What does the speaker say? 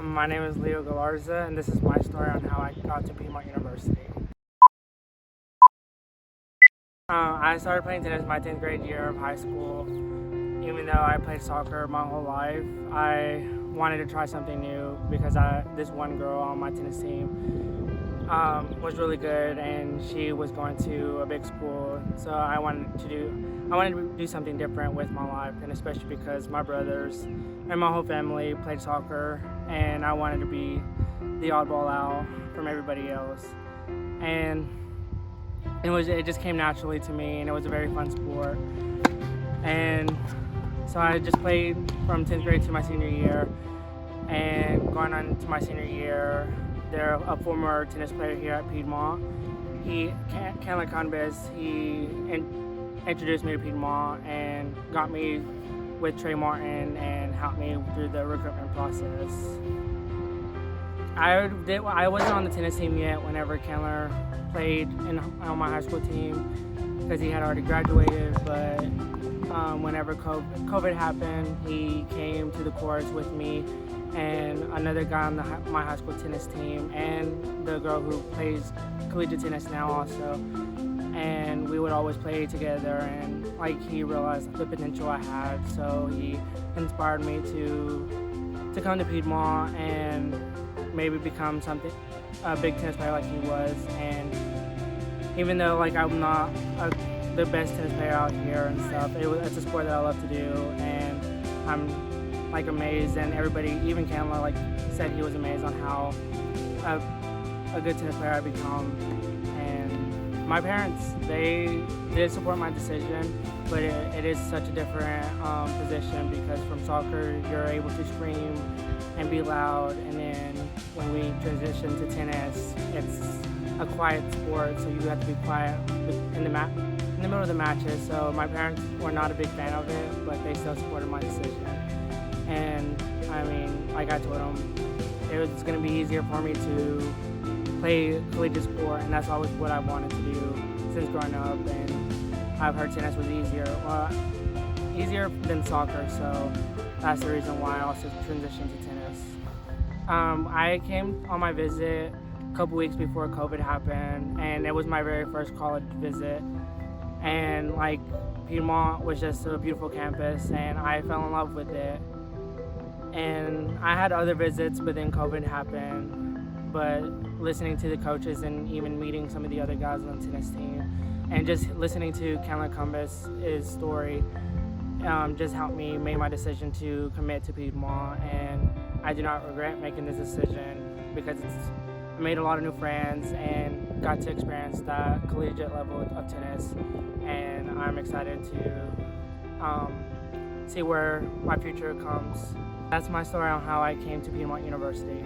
My name is Galarza, and this is my story on how I got to Piedmont University. I started playing tennis my 10th grade year of high school. Even though I played soccer my whole life, I wanted to try something new because this one girl on my tennis team was really good, and she was going to a big school. So I wanted to do something different with my life, and especially because my brothers and my whole family played soccer, and I wanted to be the oddball out from everybody else. And it just came naturally to me, and it was a very fun sport. And so I just played from 10th grade to my senior year, and going on to my senior year, there a former tennis player here at Piedmont. Galarza, he introduced me to Piedmont and got me with Trey Martin and helped me through the recruitment process. I wasn't on the tennis team yet whenever Kendler played on my high school team because he had already graduated, but whenever COVID happened, he came to the courts with me and another guy on my high school tennis team, and the girl who plays collegiate tennis now also. And we would always play together, and he realized the potential I had, so he inspired me to come to Piedmont and maybe become a big tennis player like he was. And even though I'm not the best tennis player out here and stuff, it's a sport that I love to do, and I'm amazed, and everybody, even Kendler, said he was amazed on how a good tennis player I become. And my parents, they did support my decision, but it is such a different position because from soccer you're able to scream and be loud, and then when we transition to tennis, it's a quiet sport, so you have to be quiet in the middle of the matches. So my parents were not a big fan of it, but they still supported my decision. And I told them, it was going to be easier for me to play collegiate sport, and that's always what I wanted to do since growing up. And I've heard tennis was easier than soccer, so that's the reason why I also transitioned to tennis. I came on my visit a couple weeks before COVID happened, and it was my very first college visit. And Piedmont was just a beautiful campus, and I fell in love with it. And I had other visits, but then COVID happened. But listening to the coaches and even meeting some of the other guys on the tennis team, and just listening to Galarza's story, just helped me make my decision to commit to Piedmont. And I do not regret making this decision because I made a lot of new friends and got to experience that collegiate level of tennis. And I'm excited to see where my future comes. That's my story on how I came to Piedmont University.